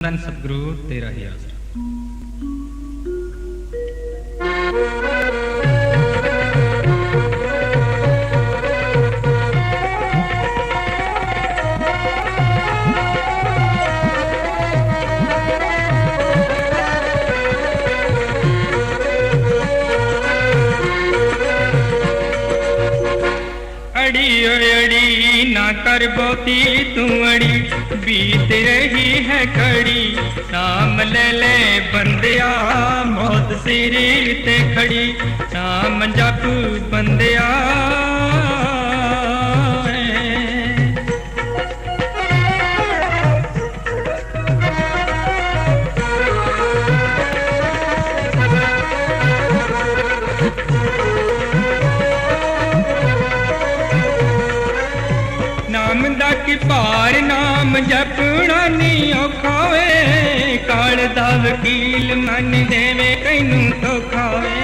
धन सतगुरु तेरा ही आसरा। अड़ी अड़ी ना कर बोती तू अड़ी, बीत रही है खड़ी। नाम ले ले बंदिया मौत सिरी ते खड़ी। नाम जप बंदिया नाम दा की पार नाम जपना नहीं औखा वे। काल दा वकील मन देवे कैनू धोखा वे।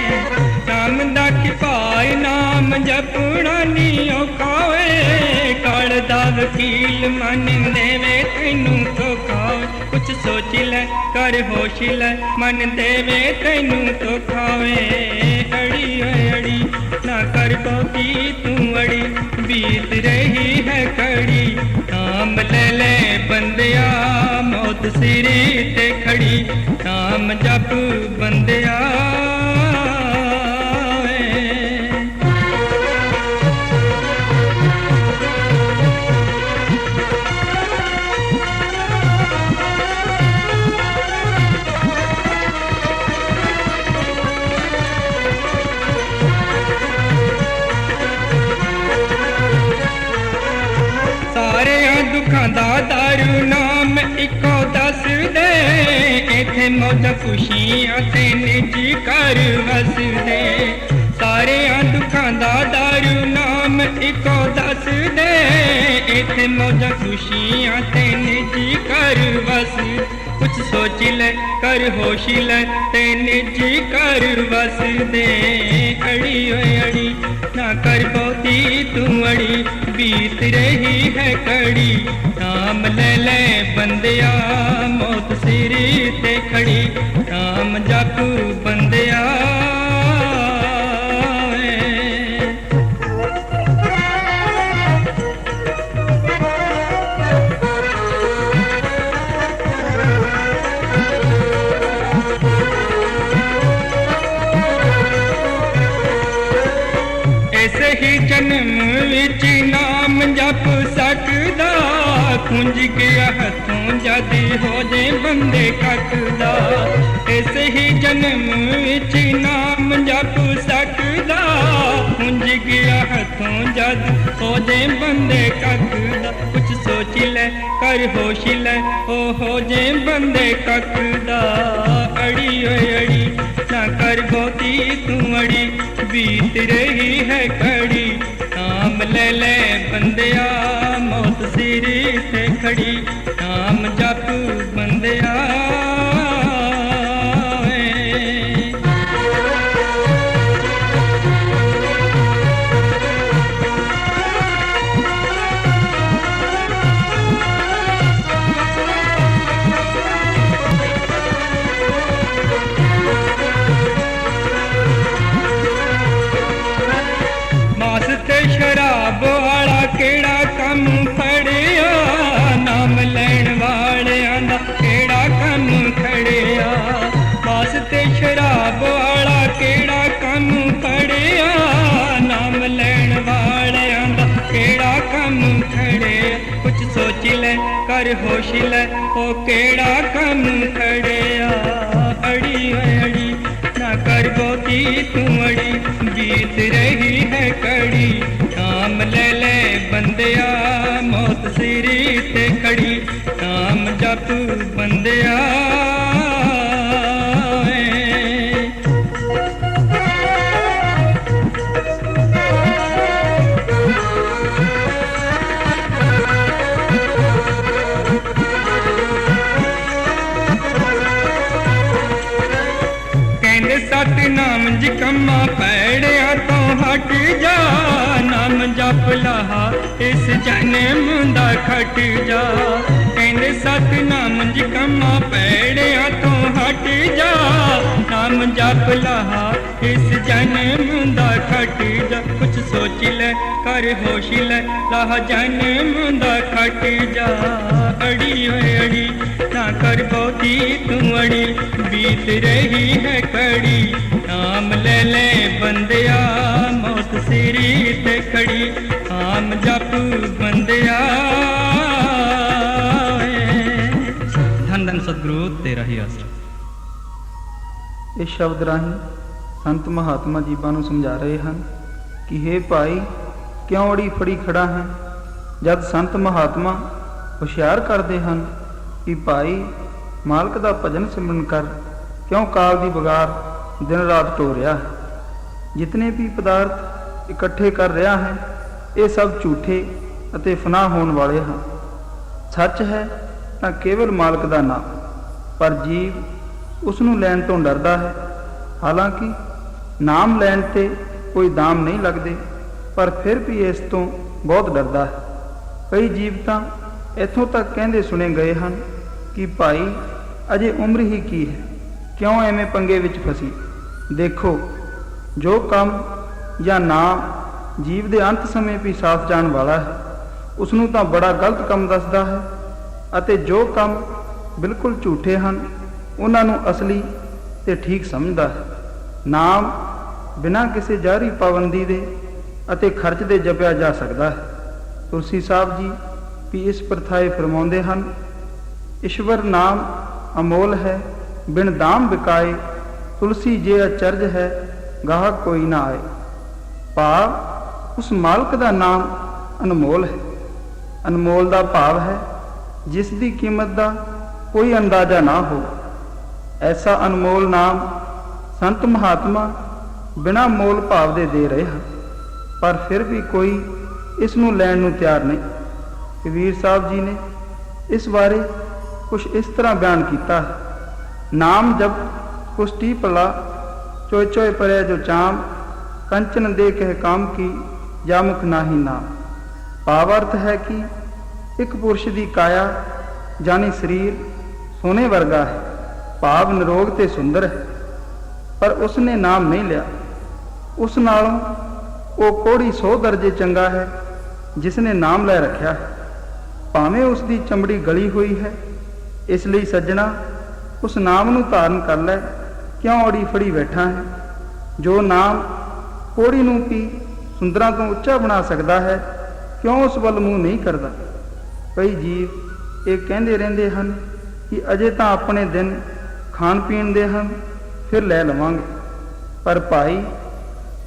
नाम दा की पार नाम जपना नहीं औखा वे। काल दा वकील मन देवे कैनू धोखा वे। कुछ सोच ले कर होश ले मन देवे कैनू धोखा वे। अड़ी अड़ी ना कर बोती तू अड़ी, बीत रही है कड़ी। नाम ले ले बंदिया मौत सिरी ते खड़ी। नाम जप बंदिया दुखां दा दारू नाम इको दस दे। इथे मौज खुशियां ते निज कर वस दे। सारे दुखां दा दारू नाम इको दस दे। इथे मौज खुशियां ते निज कर वस। कुछ सोच ले कर होश ले ते निज कर वस दे। अड़ी अड़ी ना कर बोती तू अड़ी, बीत रही है कड़ी। नाम ले ले बंदिया मौत सिरी ते खड़ी। नाम जप बंदिया ऐसे ही जन्म विच नाम जप सकदा। कुंज गया हथों जदी हो जे बंदे कटदा। ऐसे ही जन्म विच नाम जप सकदा। कुंज गया हथों जद हो जे बंदे कटदा। कुछ सोच ले कर होश ले ओ हो जे बंदे कटदा। अड़ी अड़ी ना कर बोती तू अड़ी, बीत रही है कड़ी। नाम ले ले बंदिया मौत सिरी से खड़ी। नाम जप बंदिया शराब वाला केड़ा कम फड़िया। नाम लैण वालियां दा केड़ा कम खड़िया। वास्ते शराब वाला केड़ा कम फड़िया। नाम लैण वालियां दा केड़ा कम खड़िया। कुछ सोच ले कर होश ले ओ केड़ा कम खड़िया। अड़ी अड़ी ना कर बोती तू अड़ी, बीत रही है कड़ी। नाम ले ले बंदिया मौत सिरी ते खड़ी। नाम जप बंदिया सतनाम जिकम्मा पैड़िया तो हट जा। नाम जप लहा इस जन्म दा खट जा। ਕਹਿੰਦੇ ਸਤਿਨਾਮ ਜੀ ਕੰਮਾਂ ਪੈੜਿਆਂ ਤੋਂ ਹਟ ਜਾ, ਨਾਮ ਜਪ ਲਹਾ ਇਸ ਜਨਮ ਦਾ ਖਟ ਜਾ। ਕੁਛ ਸੋਚ ਲੈ ਕਰ ਹੋਸ਼ ਲੈ ਲਾਹ ਜਨਮ ਦਾ ਖਟ ਜਾ। ਅੜੀ ਓਏ ਅੜੀ ਨਾ ਕਰ ਬਹੁਤੀ ਤੂੰ ਅੜੀ, ਬੀਤ ਰਹੀ ਹੈ ਕੜੀ, ਨਾਮ ਲੈ ਲੈ ਬੰਦਿਆ ਮੌਤ ਸਿਰੀ ਤੇ ਖੜੀ, ਨਾਮ ਜਪ ਬੰਦਿਆ। ਧੰਨ ਧੰਨ ਸਤਿਗੁਰੂ ਤੇਰਾ ਹੀ ਆਸਰਾ। ਇਸ ਸ਼ਬਦ ਰਾਹੀਂ ਸੰਤ ਮਹਾਤਮਾ ਜੀਵਾਂ ਨੂੰ ਸਮਝਾ ਰਹੇ ਹਨ ਕਿ ਹੇ ਭਾਈ, ਕਿਉਂ ਅੜੀ ਫੜੀ ਖੜਾ ਹੈ। ਜਦ ਸੰਤ ਮਹਾਤਮਾ ਹੁਸ਼ਿਆਰ ਕਰਦੇ ਹਨ ਕਿ ਭਾਈ ਮਾਲਕ ਦਾ ਭਜਨ ਸਿਮਰਨ ਕਰ, ਕਿਉਂ ਕਾਲ ਦੀ ਬਗਾਰ ਦਿਨ ਰਾਤ ਢੋ ਰਿਹਾ ਹੈ। ਜਿਤਨੇ ਵੀ ਪਦਾਰਥ ਇਕੱਠੇ ਕਰ ਰਿਹਾ ਹੈ ਇਹ ਸਭ ਝੂਠੇ ਅਤੇ ਫਨਾਹ ਹੋਣ ਵਾਲੇ ਹਨ। ਸੱਚ ਹੈ ਤਾਂ ਕੇਵਲ ਮਾਲਕ ਦਾ ਨਾਮ, ਪਰ ਜੀਵ ਉਸ ਨੂੰ ਲੈਣ ਤੋਂ ਡਰਦਾ ਹੈ। ਹਾਲਾਂਕਿ ਨਾਮ ਲੈਣ ਤੇ ਕੋਈ ਦਾਮ ਨਹੀਂ ਲੱਗਦੇ, ਪਰ ਫਿਰ ਵੀ ਇਸ ਤੋਂ ਬਹੁਤ ਡਰਦਾ ਹੈ। ਕਈ ਜੀਵ ਤਾਂ ਇੱਥੋਂ ਤੱਕ ਕਹਿੰਦੇ ਸੁਣੇ ਗਏ ਹਨ ਕਿ ਭਾਈ ਅਜੇ ਉਮਰ ਹੀ ਕੀ ਹੈ, ਕਿਉਂ ਐਵੇਂ ਪੰਗੇ ਵਿੱਚ ਫਸੀ। ਦੇਖੋ, ਜੋ ਕੰਮ ਜਾਂ ਨਾਮ ਜੀਵ ਦੇ ਅੰਤ ਸਮੇਂ ਵੀ ਸਾਥ ਜਾਣ ਵਾਲਾ ਹੈ, ਉਸ ਨੂੰ ਤਾਂ ਬੜਾ ਗਲਤ ਕੰਮ ਦੱਸਦਾ ਹੈ, ਅਤੇ ਜੋ ਕੰਮ ਬਿਲਕੁਲ ਝੂਠੇ ਹਨ ਉਹਨਾਂ ਨੂੰ ਅਸਲੀ ਤੇ ਠੀਕ ਸਮਝਦਾ ਹੈ। ਨਾਮ ਬਿਨਾਂ ਕਿਸੇ ਜ਼ਾਹਰੀ ਪਾਬੰਦੀ ਦੇ ਅਤੇ ਖਰਚ ਦੇ ਜਪਿਆ ਜਾ ਸਕਦਾ ਹੈ। ਤੁਲਸੀ ਸਾਹਿਬ ਜੀ ਵੀ ਇਸ ਪ੍ਰਥਾਏ ਫਰਮਾਉਂਦੇ ਹਨ, ਈਸ਼ਵਰ ਨਾਮ ਅਮੋਲ ਹੈ, ਬਿਨ ਦਾਮ ਬਿਕਾਏ, ਤੁਲਸੀ ਜੇ ਅਚਰਜ ਹੈ, ਗਾਹਕ ਕੋਈ ਨਾ ਆਏ। ਭਾਵ ਉਸ ਮਾਲਕ ਦਾ ਨਾਮ ਅਨਮੋਲ ਹੈ। ਅਨਮੋਲ ਦਾ ਭਾਵ ਹੈ ਜਿਸ ਦੀ ਕੀਮਤ ਦਾ ਕੋਈ ਅੰਦਾਜ਼ਾ ਨਾ ਹੋ। ਐਸਾ ਅਨਮੋਲ ਨਾਮ ਸੰਤ ਮਹਾਤਮਾ ਬਿਨਾਂ ਮੋਲ ਭਾਵ ਦੇ ਰਹੇ ਹਨ, ਪਰ ਫਿਰ ਵੀ ਕੋਈ ਇਸ ਨੂੰ ਲੈਣ ਨੂੰ ਤਿਆਰ ਨਹੀਂ। ਕਬੀਰ ਸਾਹਿਬ ਜੀ ਨੇ ਇਸ ਬਾਰੇ ਕੁਛ ਇਸ ਤਰ੍ਹਾਂ ਬਿਆਨ ਕੀਤਾ ਹੈ, ਨਾਮ ਜਪ ਕੁਸ਼ਟੀ ਭਲਾ, ਚੋਏ ਚੋਏ ਪਰਿਆ ਜੋ ਚਾਮ, ਕੰਚਨ ਦੇ ਕਹਿ ਕਾਮ ਕੀ, ਜਾਮੁਖ ਨਾਹੀ ਨਾਮ। ਭਾਵ ਅਰਥ ਹੈ ਕਿ ਇੱਕ ਪੁਰਸ਼ ਦੀ ਕਾਇਆ ਜਾਨੀ ਸਰੀਰ ਸੋਨੇ ਵਰਗਾ ਹੈ, ਭਾਵ ਨਿਰੋਗ ਤੇ ਸੁੰਦਰ ਹੈ, ਪਰ ਉਸਨੇ ਨਾਮ ਨਹੀਂ ਲਿਆ। ਉਸ ਨਾਲੋਂ ਉਹ ਕੋੜੀ 100 ਦਰਜੇ ਚੰਗਾ ਹੈ ਜਿਸ ਨੇ ਨਾਮ ਲੈ ਰੱਖਿਆ ਹੈ, ਭਾਵੇਂ ਉਸ ਦੀ ਚਮੜੀ ਗਲੀ ਹੋਈ ਹੈ। ਇਸ ਲਈ ਸੱਜਣਾ, ਉਸ ਨਾਮ ਨੂੰ ਧਾਰਨ ਕਰ ਲੈ, ਕਿਉਂ ਅੜੀ ਫੜੀ ਬੈਠਾ ਹੈ। ਜੋ ਨਾਮ ਕੋੜੀ ਨੂੰ ਵੀ ਸੁੰਦਰਾਂ ਤੋਂ ਉੱਚਾ ਬਣਾ ਸਕਦਾ ਹੈ, ਕਿਉਂ ਉਸ ਵੱਲ ਮੂੰਹ ਨਹੀਂ ਕਰਦਾ। ਕਈ ਜੀਵ ਇਹ ਕਹਿੰਦੇ ਰਹਿੰਦੇ ਹਨ ਕਿ ਅਜੇ ਤਾਂ ਆਪਣੇ ਦਿਨ ਖਾਣ ਪੀਣ ਦੇ ਹਨ, ਫਿਰ ਲੈ ਲਵਾਂਗੇ। ਪਰ ਭਾਈ,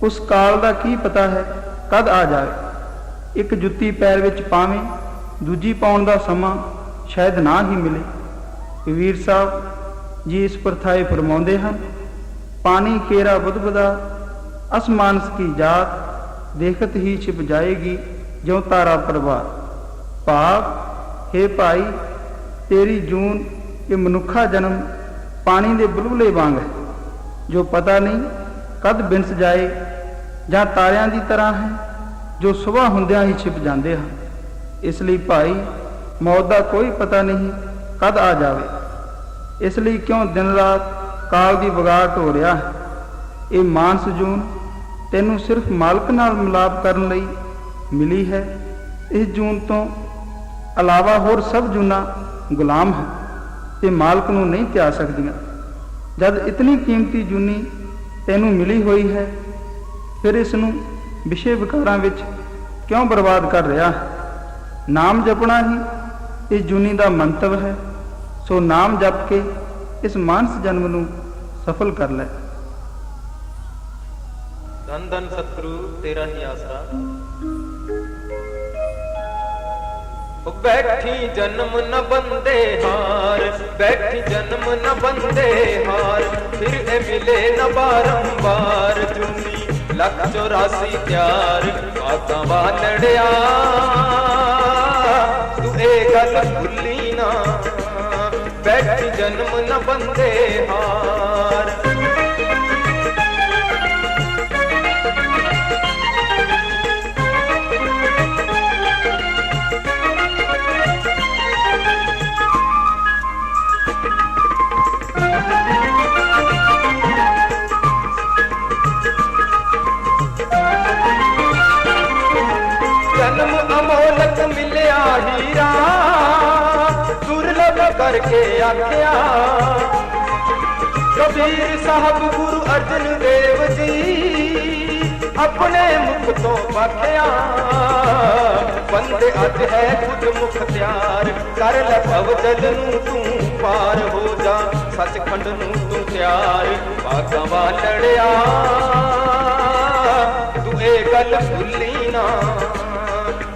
ਉਸ ਕਾਲ ਦਾ ਕੀ ਪਤਾ ਹੈ ਕਦ ਆ ਜਾਵੇ। ਇੱਕ ਜੁੱਤੀ ਪੈਰ ਵਿੱਚ ਪਾਵੇਂ, ਦੂਜੀ ਪਾਉਣ ਦਾ ਸਮਾਂ ਸ਼ਾਇਦ ਨਾ ਹੀ ਮਿਲੇ। ਕਬੀਰ ਸਾਹਿਬ ਜੀ ਇਸ ਪ੍ਰਥਾਏ ਫਰਮਾਉਂਦੇ ਹਨ, ਪਾਣੀ ਕੇਰਾ ਬੁਧਬਦਾ, ਅਸਮਾਨਸ ਕੀ ਜਾਤ, ਦੇਖਤ ਹੀ ਛਿਪ ਜਾਏਗੀ ਜਿਉ ਤਾਰਾ ਪ੍ਰਭਾਤ। ਭਾਵ, ਹੇ ਭਾਈ, ਤੇਰੀ ਜੂਨ ਇਹ ਮਨੁੱਖਾ ਜਨਮ ਪਾਣੀ ਦੇ ਬੁਲਬੁਲੇ ਵਾਂਗ ਹੈ, ਜੋ ਪਤਾ ਨਹੀਂ ਕਦ ਬਿਨਸ ਜਾਏ, ਜਾਂ ਤਾਰਿਆਂ ਦੀ ਤਰ੍ਹਾਂ ਹੈ ਜੋ ਸੁਬਾਹ ਹੁੰਦਿਆਂ ਹੀ ਛਿਪ ਜਾਂਦੇ ਹਨ। ਇਸ ਲਈ ਭਾਈ, ਮੌਤ ਦਾ ਕੋਈ ਪਤਾ ਨਹੀਂ ਕਦ ਆ ਜਾਵੇ। ਇਸ ਲਈ ਕਿਉਂ ਦਿਨ ਰਾਤ ਕਾਲ ਦੀ ਵਗਾਟ ਹੋ ਰਿਹਾ ਹੈ। ਇਹ ਮਾਨਸ ਜੂਨ ਤੈਨੂੰ ਸਿਰਫ ਮਾਲਕ ਨਾਲ ਮਿਲਾਪ ਕਰਨ ਲਈ ਮਿਲੀ ਹੈ। ਇਸ ਜੂਨ ਤੋਂ ਇਲਾਵਾ ਹੋਰ ਸਭ ਜੂਨਾਂ ਗੁਲਾਮ ਹਨ ਤੇ ਮਾਲਕ ਨੂੰ ਨਹੀਂ ਧਿਆ ਸਕਦੀਆਂ। ਜਦ ਇਤਨੀ ਕੀਮਤੀ ਜੂਨੀ ਤੈਨੂੰ ਮਿਲੀ ਹੋਈ ਹੈ, ਫਿਰ ਇਸ ਨੂੰ ਵਿਸ਼ੇ ਵਿਕਾਰਾਂ ਵਿੱਚ ਕਿਉਂ ਬਰਬਾਦ ਕਰ ਰਿਹਾ ਹੈ। ਨਾਮ ਜਪਣਾ ਹੀ ਇਸ ਜੂਨੀ ਦਾ ਮੰਤਵ ਹੈ, ਸੋ ਨਾਮ ਜਪ ਕੇ ਇਸ ਮਾਨਸ ਜਨਮ ਨੂੰ ਸਫਲ ਕਰ ਲੈ। ਧੰਨ ਧੰਨ ਸਤਿਗੁਰੂ ਤੇਰਾ ਹੀ ਆਸਰਾ। ਬੈਠੀ ਜਨਮ ਨ ਬੰਦੇ ਹਾਰ, ਬੈਠੀ ਜਨਮ ਨ ਬੰਦੇ ਹਾਰ, ਫਿਰ ਇਹ ਮਿਲੇ ਨ ਬਾਰੰਬਾਰ, ਜੁਨੀ 184 ਤਿਆਰ ਬਾਤਾਂ ਵਾਲੜਿਆ, ਤੂੰ ਇਹ ਗੱਲ ਭੁੱਲੀ ਨਾ, ਬੈਠੀ ਜਨਮ ਨ ਬੰਦੇ ਹਾਰ। करके आख्या। कबीर साहब गुरु अर्जन देव जी अपने मुख तो बाख्या। बंदे अज है खुद मुख्तियार, कर ले भव जल नू तू पार, हो जा सचखंड नू तू त्यार। बागा वालड़िया तू ए गल भुली ना,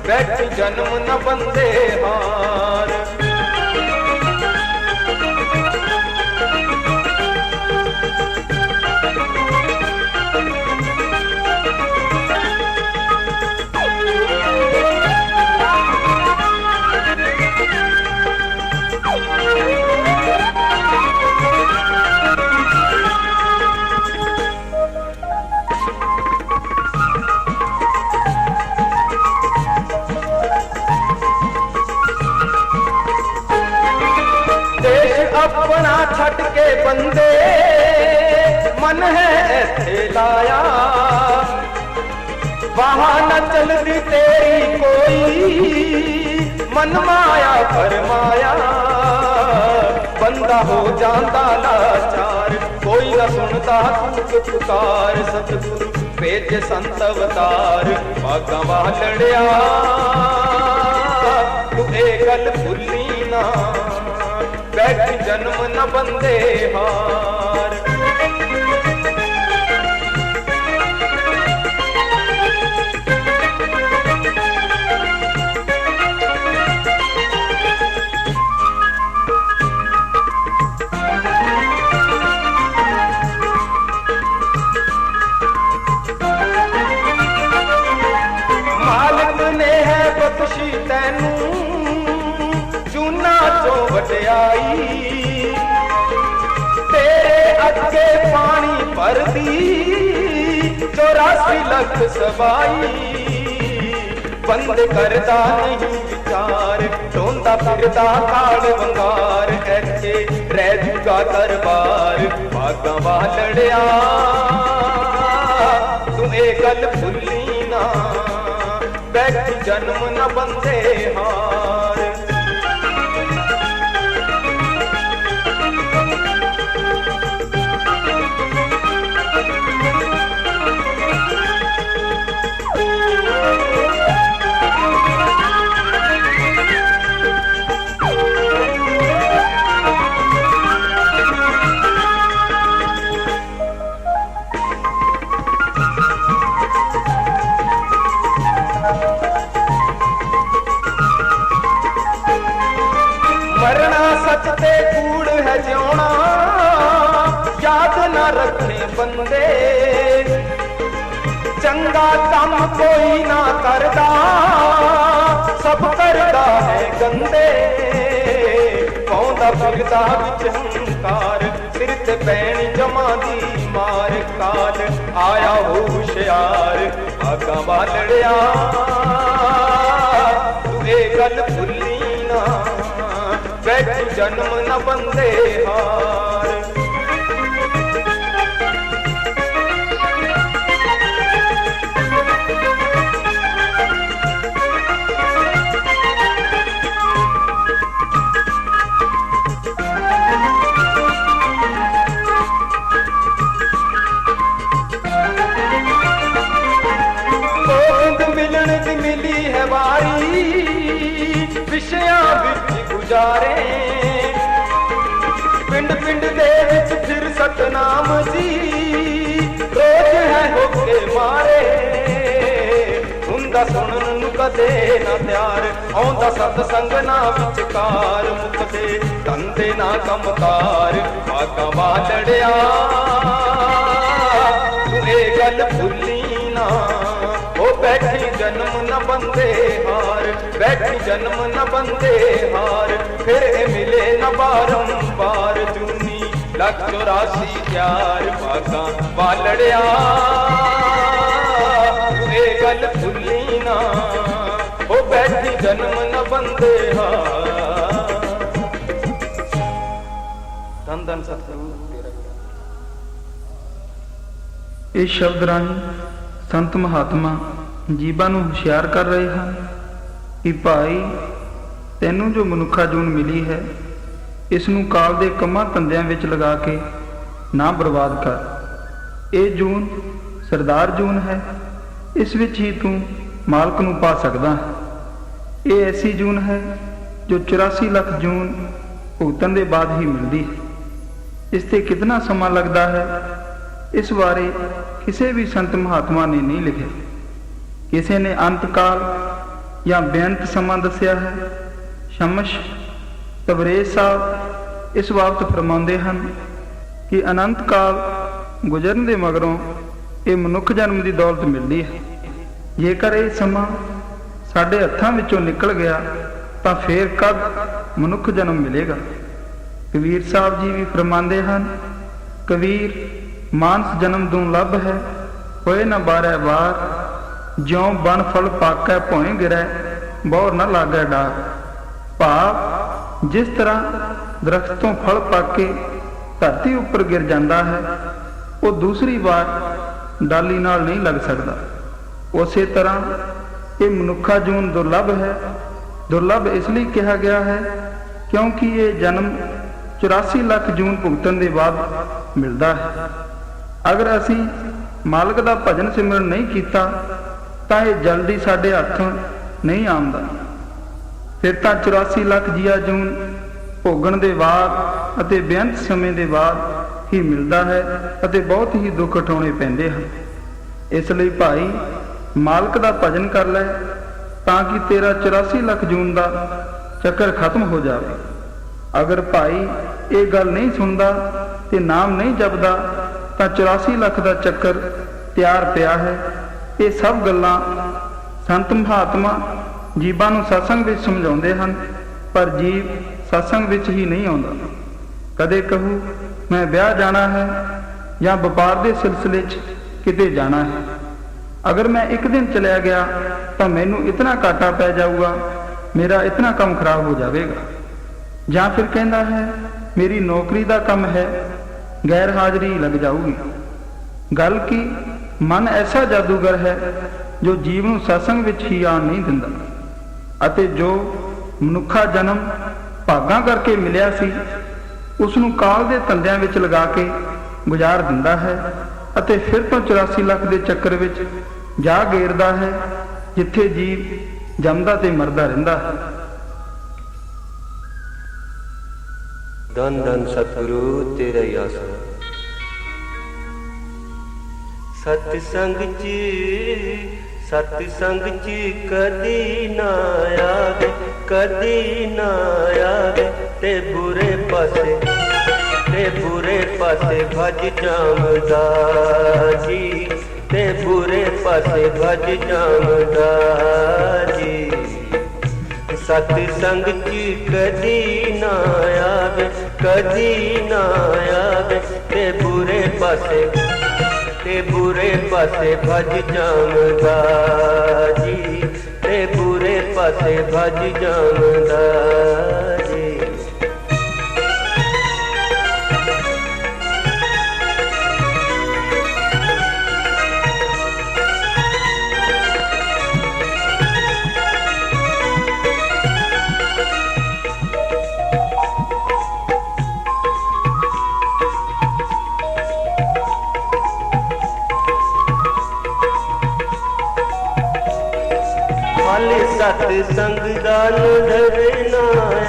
बैठी जन्म न बंदे हार। अपना छट के बंदे मन है ऐसे लाया, वहां न चलती तेरी कोई मन माया फरमाया। बंदा हो जाता लाचार, कोई न सुनता तू पुकार। सतगुरु भेज संत अवतार, बागा वालड़िया तू ए गल भुली ना, बैठी जन्म न बंदे हार। मालिक ने है बख्शी तैनू चूना चो वटियाई, तेरे अगे पानी भर दी 84 लख सवाई। बंद करदा नहीं विचार, रोंदा फिरदा काल वंगार, ऐसे रह जूगा दरबार। बागा वालड़िया तू ए गल भुली ना, बैठी जन्म न बंदे हार। मरना सच ते कूड़ है जियोना, याद न रखे बंदे। चंगा काम कोई ना करदा, सब करदा है गंदे। पौंदा फिरदा विच हंकार, सिर ते पैनी जमा दी मार। काल आया होशियार, बागा वालड़िया तू ए गल भुली ना, बैठी जन्म न बंदे हार। गोविंद मिलन दी मिली है वारी, विषया विच गुजारे। पिंड पिंड दे विच फिर सतनाम जी, रोज है होके मारे। हुंदा सुनन नू कदे ना त्यार, आउंदा सतसंग ना विचकार। मुकदे धंधे ना कमकार, बागा वालड़िया तू ए गल भुली ना, ओ बैठी जन्म न बंदे हार। बैठी जन्म न बंदे हार, फिर मिले न बारंबार। चुनी 184 प्यार, बागा वालड़िया तू ए गल भुली ना, ओ बैठी जन्म न बंदे हार। धन धन सतगुरु। ਇਸ ਸ਼ਬਦ ਰਾਹੀਂ ਸੰਤ ਮਹਾਤਮਾ ਜੀਵਾਂ ਨੂੰ ਹੁਸ਼ਿਆਰ ਕਰ ਰਹੇ ਹਨ ਕਿ ਭਾਈ ਤੈਨੂੰ ਜੋ ਮਨੁੱਖਾ ਜੂਨ ਮਿਲੀ ਹੈ ਇਸ ਨੂੰ ਕਾਲ ਦੇ ਕੰਮਾਂ ਧੰਦਿਆਂ ਵਿੱਚ ਲਗਾ ਕੇ ਨਾ ਬਰਬਾਦ ਕਰ। ਇਹ ਜੂਨ ਸਰਦਾਰ ਜੂਨ ਹੈ, ਇਸ ਵਿੱਚ ਹੀ ਤੂੰ ਮਾਲਕ ਨੂੰ ਪਾ ਸਕਦਾ ਹੈ। ਇਹ ਐਸੀ ਜੂਨ ਹੈ ਜੋ 84 ਲੱਖ ਜੂਨ ਭੁਗਤਣ ਦੇ ਬਾਅਦ ਹੀ ਮਿਲਦੀ ਹੈ। ਇਸ ਤੇ ਕਿਤਨਾ ਸਮਾਂ ਲੱਗਦਾ ਹੈ, ਇਸ ਬਾਰੇ ਕਿਸੇ ਵੀ ਸੰਤ ਮਹਾਤਮਾ ਨੇ ਨਹੀਂ ਲਿਖਿਆ। ਕਿਸੇ ਨੇ ਅੰਤ ਕਾਲ ਜਾਂ ਬੇਅੰਤ ਸਮਾਂ ਦੱਸਿਆ ਹੈ। ਸ਼ਮਸ਼ ਤਬਰੇਜ਼ ਸਾਹਿਬ ਇਸ ਬਾਬਤ ਫਰਮਾਉਂਦੇ ਹਨ ਕਿ ਅਨੰਤ ਕਾਲ ਗੁਜ਼ਰਨ ਦੇ ਮਗਰੋਂ ਇਹ ਮਨੁੱਖ ਜਨਮ ਦੀ ਦੌਲਤ ਮਿਲਦੀ ਹੈ। ਜੇਕਰ ਇਹ ਸਮਾਂ ਸਾਡੇ ਹੱਥਾਂ ਵਿੱਚੋਂ ਨਿਕਲ ਗਿਆ ਤਾਂ ਫੇਰ ਕਦ ਮਨੁੱਖ ਜਨਮ ਮਿਲੇਗਾ। ਕਬੀਰ ਸਾਹਿਬ ਜੀ ਵੀ ਫਰਮਾਉਂਦੇ ਹਨ, ਕਬੀਰ ਮਾਨਸ ਜਨਮ ਦੁਰਲਭ ਹੈ, ਹੋਏ ਨਾ ਬਾਰੈ ਵਾਰ, ਜਿਉ ਬਨ ਫਲ ਪਾਕੈ ਭੋਏ ਗਿਰੈ, ਬਹੁ ਨਾ ਲਾਗੈ ਡਾਰ। ਭਾਵ ਜਿਸ ਤਰ੍ਹਾਂ ਦਰਖਤ ਤੋਂ ਫਲ ਪੱਕ ਕੇ ਧਰਤੀ ਉੱਪਰ ਗਿਰ ਜਾਂਦਾ ਹੈ, ਉਹ ਦੂਸਰੀ ਵਾਰ ਡਾਲੀ ਨਾਲ ਨਹੀਂ ਲੱਗ ਸਕਦਾ, ਉਸੇ ਤਰ੍ਹਾਂ ਇਹ ਮਨੁੱਖਾ ਜੂਨ ਦੁਰਲਭ ਹੈ। ਦੁਰਲਭ ਇਸ ਲਈ ਕਿਹਾ ਗਿਆ ਹੈ ਕਿਉਂਕਿ ਇਹ ਜਨਮ 84 ਲੱਖ ਜੂਨ ਭੁਗਤਣ ਦੇ ਬਾਅਦ ਮਿਲਦਾ ਹੈ। ਅਗਰ ਅਸੀਂ ਮਾਲਕ ਦਾ ਭਜਨ ਸਿਮਰਨ ਨਹੀਂ ਕੀਤਾ ਤਾਂ ਇਹ ਜਲਦੀ ਸਾਡੇ ਹੱਥ ਨਹੀਂ ਆਉਂਦਾ। ਫਿਰ ਤਾਂ 84 ਲੱਖ ਜੀਆ ਜੂਨ ਭੋਗਣ ਦੇ ਬਾਅਦ ਅਤੇ ਬੇਅੰਤ ਸਮੇਂ ਦੇ ਬਾਅਦ ਹੀ ਮਿਲਦਾ ਹੈ ਅਤੇ ਬਹੁਤ ਹੀ ਦੁੱਖ ਉਠਾਉਣੇ ਪੈਂਦੇ ਹਨ। ਇਸ ਲਈ ਭਾਈ ਮਾਲਕ ਦਾ ਭਜਨ ਕਰ ਲੈ ਤਾਂ ਕਿ ਤੇਰਾ 84 ਲੱਖ ਜੂਨ ਦਾ ਚੱਕਰ ਖਤਮ ਹੋ ਜਾਵੇ। ਅਗਰ ਭਾਈ ਇਹ ਗੱਲ ਨਹੀਂ ਸੁਣਦਾ ਤੇ ਨਾਮ ਨਹੀਂ ਜਪਦਾ ਤਾਂ 84 ਲੱਖ ਦਾ ਚੱਕਰ ਤਿਆਰ ਪਿਆ ਹੈ। ਇਹ ਸਭ ਗੱਲਾਂ ਸੰਤ ਮਹਾਤਮਾ ਜੀਵਾਂ ਨੂੰ ਸਤਸੰਗ ਵਿੱਚ ਸਮਝਾਉਂਦੇ ਹਨ, ਪਰ ਜੀਵ ਸਤਸੰਗ ਵਿੱਚ ਹੀ ਨਹੀਂ ਆਉਂਦਾ। ਕਦੇ ਕਹੂ ਮੈਂ ਵਿਆਹ ਜਾਣਾ ਹੈ ਜਾਂ ਵਪਾਰ ਦੇ ਸਿਲਸਿਲੇ 'ਚ ਕਿਤੇ ਜਾਣਾ ਹੈ। ਅਗਰ ਮੈਂ ਇੱਕ ਦਿਨ ਚਲਿਆ ਗਿਆ ਤਾਂ ਮੈਨੂੰ ਇਤਨਾ ਘਾਟਾ ਪੈ ਜਾਊਗਾ, ਮੇਰਾ ਇਤਨਾ ਕੰਮ ਖਰਾਬ ਹੋ ਜਾਵੇਗਾ। ਜਾਂ ਫਿਰ ਕਹਿੰਦਾ ਹੈ ਮੇਰੀ ਨੌਕਰੀ ਦਾ ਕੰਮ ਹੈ, ਗੈਰ ਹਾਜ਼ਰੀ ਲੱਗ ਜਾਊਗੀ। ਗੱਲ ਕੀ ਮਨ ਐਸਾ ਜਾਦੂਗਰ ਹੈ ਜੋ ਜੀਵ ਨੂੰ ਸਤਸੰਗ ਵਿੱਚ ਹੀ ਆਉਣ ਨਹੀਂ ਦਿੰਦਾ, ਅਤੇ ਜੋ ਮਨੁੱਖਾ ਜਨਮ ਭਾਗਾਂ ਕਰਕੇ ਮਿਲਿਆ ਸੀ ਉਸ ਨੂੰ ਕਾਲ ਦੇ ਧੰਦਿਆਂ ਵਿੱਚ ਲਗਾ ਕੇ ਗੁਜ਼ਾਰ ਦਿੰਦਾ ਹੈ ਅਤੇ ਫਿਰ ਤੋਂ 84 ਲੱਖ ਦੇ ਚੱਕਰ ਵਿੱਚ ਜਾ ਗੇਰਦਾ ਹੈ, ਜਿੱਥੇ ਜੀਵ ਜੰਮਦਾ ਤੇ ਮਰਦਾ ਰਹਿੰਦਾ ਹੈ। ਧੰਨ ਧੰਨ ਸਤਿਗੁਰੂ ਤੇਰਾ ਹੀ ਆਸਰਾ। ਸਤਿਸੰਗ ਚ ਕਦੀ ਨਾ ਆਵੇ, ਕਦੀ ਨਾ ਆਵੇ, ਤੇ ਬੁਰੇ ਪਾਸੇ ਭਜ ਜਾਮਦਾ ਜੀ, ਤੇ ਬੁਰੇ ਪਾਸੇ ਭਜ ਜਾਮਦਾ ਜੀ। ਸਤਿਸੰਗ ਚ ਕਦੀ ਨਾ ਆਵੇ, ਕਦੀ ਨਾ ਆਵੇ, ਤੇ ਬੁਰੇ ਪਾਸੇ ਭਜ ਜਾਮਦਾ ਜੀ, ਤੇ ਬੁਰੇ ਪਾਸੇ ਭਜ ਜਾਮਦਾ ਜੀ। ਸਤਿਸੰਗ ਦਾ ਨਜ਼ਰ ਨਾ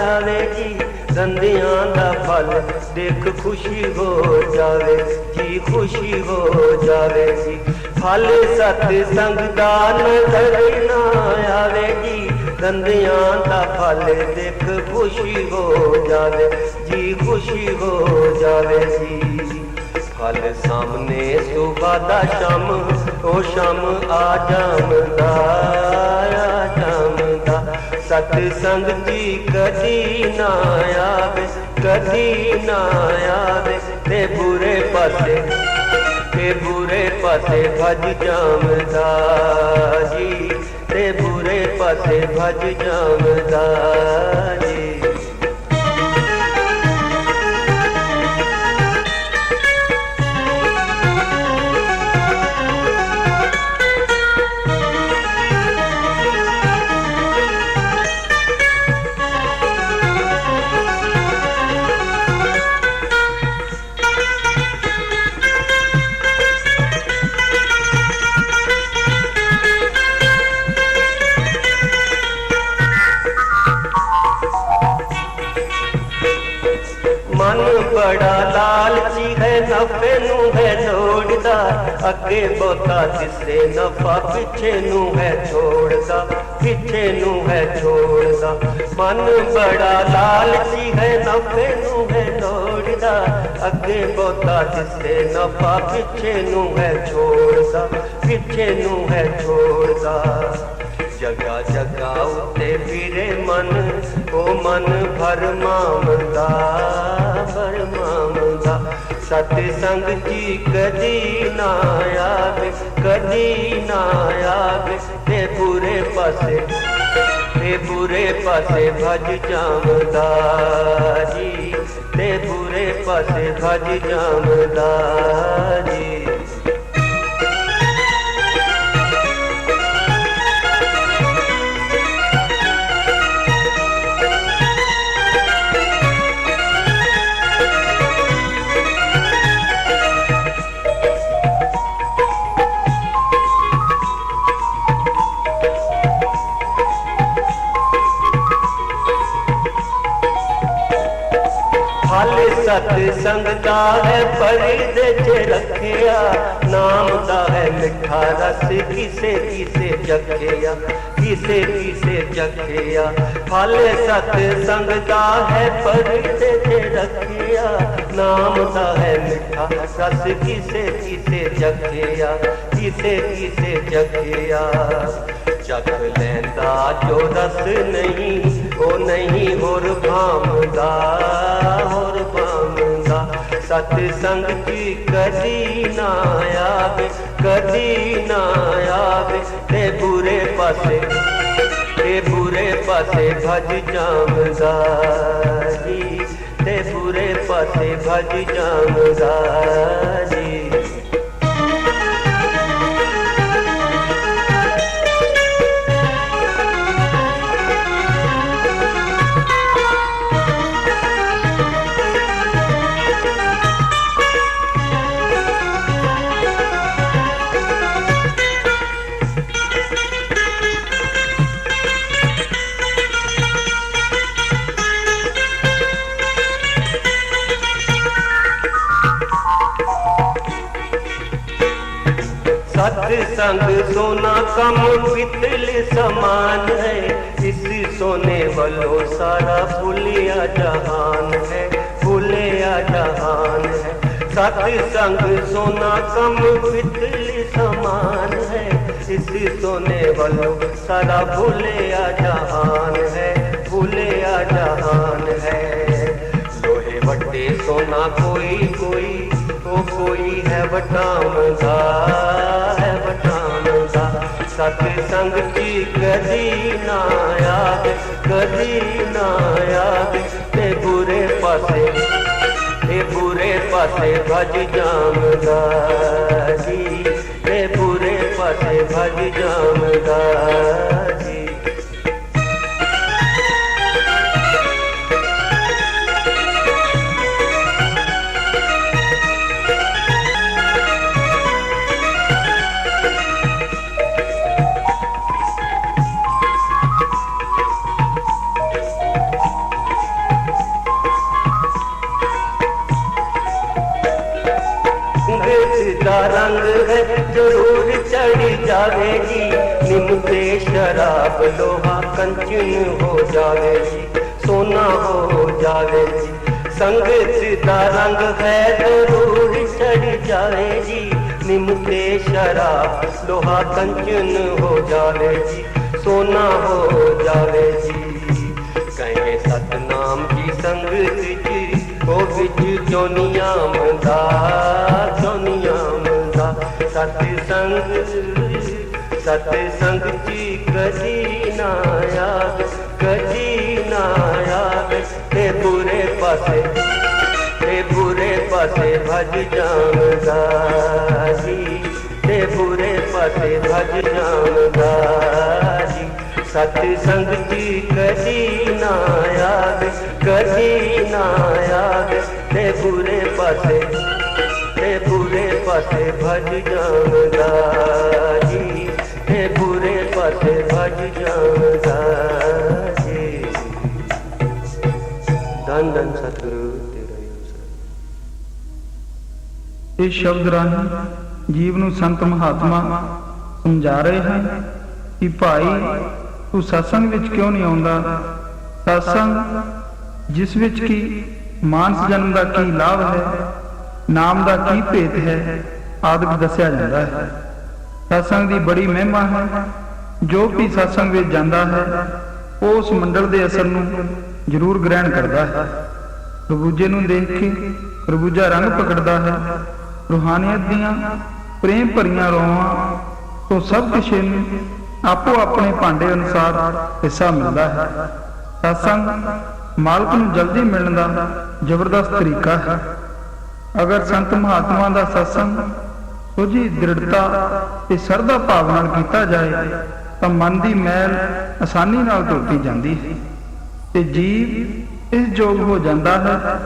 ਆਵੇ ਜੀ, ਧੰਦਿਆਂ ਦਾ ਫਲ ਦੇਖ ਖੁਸ਼ੀ ਹੋ ਜਾਵੇ ਜੀ, ਖੁਸ਼ੀ ਹੋ ਜਾਵੇ ਜੀ। ਫਲ ਸਤਿਸੰਗ ਦਾ ਨਜ਼ਰ ਨਾ ਆਵੇ ਜੀ, ਧੰਦਿਆਂ ਦਾ ਫਲ ਦੇਖ ਖੁਸ਼ੀ ਹੋ ਜਾਵੇ ਜੀ, ਖੁਸ਼ੀ ਹੋ ਜਾਵੇ ਜੀ। ਫਲ ਸਾਹਮਣੇ ਸੁਬਾ ਦਾ ਸ਼ਾਮ, ਉਹ ਸ਼ਾਮ ਆ ਜਾਮਦਾ, ਆ ਜਾਮਦਾ। ਸਤਿਸੰਗ ਜੀ ਕਦੀ ਨਾ ਆਵੇ, ਕਦੀ ਨਾ ਆਵੇ, ਤੇ ਬੁਰੇ ਪਾਸੇ ਭਜ ਜਾਮਦਾ ਜੀ, ਤੇ ਬੁਰੇ ਪਾਸੇ ਭਜ ਜਾਮਦਾ ਜੀ। बड़ा लालची है नफे नू है दौड़दा अगे बहुता दिसे नफा पिछे नू है छोड़दा पिछे नू है छोड़दा मन बड़ा लालची है नफे नू है दौड़दा अगे बहुता दिसे नफा पिछे नू है छोड़दा पिछे नू है छोड़दा जगा जगा उते फिरे मन ओ मन भरमावंदा भरमावंदा सतसंग जी कदी ना आवे कदी ना आवे ते बुरे पासे भज जावदा जी ते बुरे पासे भज जावदा जी सतसंग दा है परिदे च रखिया नाम दा है मिठा रस किसे किसे जखिया किसे किसे जखिया फल सतसंग दा है परिदे च रखिया नाम दा है मिठा रस किसे किसे जखिया किसे किसे जखिया चख लैंदा जो रस नहीं ओ नहीं होर भामदा होर भामदा सतसंग जी कदी ना आवे कदी ना आवे ते बुरे पासे भज जावदा जी ते बुरे पासे भज जावदा जी सतसंग सोना कम पितल समान है इस सोने वालों सारा भूलिया जहान है भूलिया जहान है सतसंग सोना कम पितल समान है इस सोने वालों सारा भूलिया जहान है भूलिया जहान है लोहे वट्टे सोना कोई कोई ओ कोई है वटामदा है वटामदा सतसंग जी कदी ना आवे कदी ना आवे ते बुरे पासे भज जावदा जी ते बुरे पासे भज जावदा जी रंग है जरूर चढ़ जावेगी निमते शराब लोहा कंचन हो जावेगी सोना हो जावेगी संगत का रंग है जरूर चढ़ जावेगी निमते शराब लोहा कंचन हो जावेगी सोना हो जावेगी कहे सतनाम की संगत जी ओ विच जोनियामदा जोनियामदा सतसंग जी कदी ना आवे कदी ना आवे ते बुरे पासे भज जावदा जी ते बुरे पासे भज जावदा जी सतसंग जी कदी ना आवे कदी ना आवे ते बुरे पासे भज जावदा जी ते बुरे पासे भज जावदा जी धन धन सतगुरु तेरा ਇਸ ਸ਼ਬਦ ਰਾਹੀਂ ਜੀਵ ਨੂੰ ਸੰਤ ਮਹਾਤਮਾ ਸਮਝਾ ਰਹੇ ਹਨ ਕਿ ਭਾਈ ਤੂੰ ਸਤਸੰਗ ਵਿੱਚ ਕਿਉਂ ਨਹੀਂ ਆਉਂਦਾ। ਸਤਸੰਗ ਜਿਸ ਵਿੱਚ ਕਿ ਮਾਨਸ ਜਨਮ ਦਾ ਕੀ ਲਾਭ ਹੈ, ਨਾਮ ਦਾ ਕੀ ਭੇਤ ਹੈ ਆਦਿਕ ਦੱਸਿਆ ਜਾਂਦਾ ਹੈ। ਸਤਸੰਗ ਦੀ ਬੜੀ ਮਹਿਮਾ ਹੈ। ਜੋ ਵੀ ਸਤਸੰਗ ਵਿੱਚ ਜਾਂਦਾ ਹੈ ਉਹ ਉਸ ਮੰਡਲ ਦੇ ਅਸਰ ਨੂੰ ਜ਼ਰੂਰ ਗ੍ਰਹਿਣ ਕਰਦਾ ਹੈ। ਪ੍ਰਭੂਜੇ ਨੂੰ ਦੇਖ ਕੇ ਪ੍ਰਭੂਜਾ ਰੰਗ ਪਕੜਦਾ ਹੈ। ਰੂਹਾਨੀਅਤ ਦੀਆਂ ਪ੍ਰੇਮ ਭਰੀਆਂ ਰੋਵਾਂ ਤੋਂ ਸਭ ਕਿਸੇ ਨੂੰ ਆਪੋ ਆਪਣੇ ਭਾਂਡੇ ਅਨੁਸਾਰ ਹਿੱਸਾ ਮਿਲਦਾ ਹੈ। ਸਤਸੰਗ ਮਾਲਕ ਨੂੰ ਜਲਦੀ ਮਿਲਣ ਦਾ ਜ਼ਬਰਦਸਤ ਤਰੀਕਾ ਹੈ। ਅਗਰ ਸੰਤ ਮਹਾਤਮਾ ਦਾ ਸਤਸੰਗ ਸੁਝੀ ਦ੍ਰਿੜਤਾ ਤੇ ਸਰਦਾ ਭਾਵ ਨਾਲ ਕੀਤਾ ਜਾਏ ਤਾਂ ਮਨ ਦੀ ਮੈਲ ਆਸਾਨੀ ਨਾਲ ਧੋਤੀ ਜਾਂਦੀ ਹੈ ਤੇ ਜੀਵ ਇਸ ਯੋਗ ਹੋ ਜਾਂਦਾ ਹੈ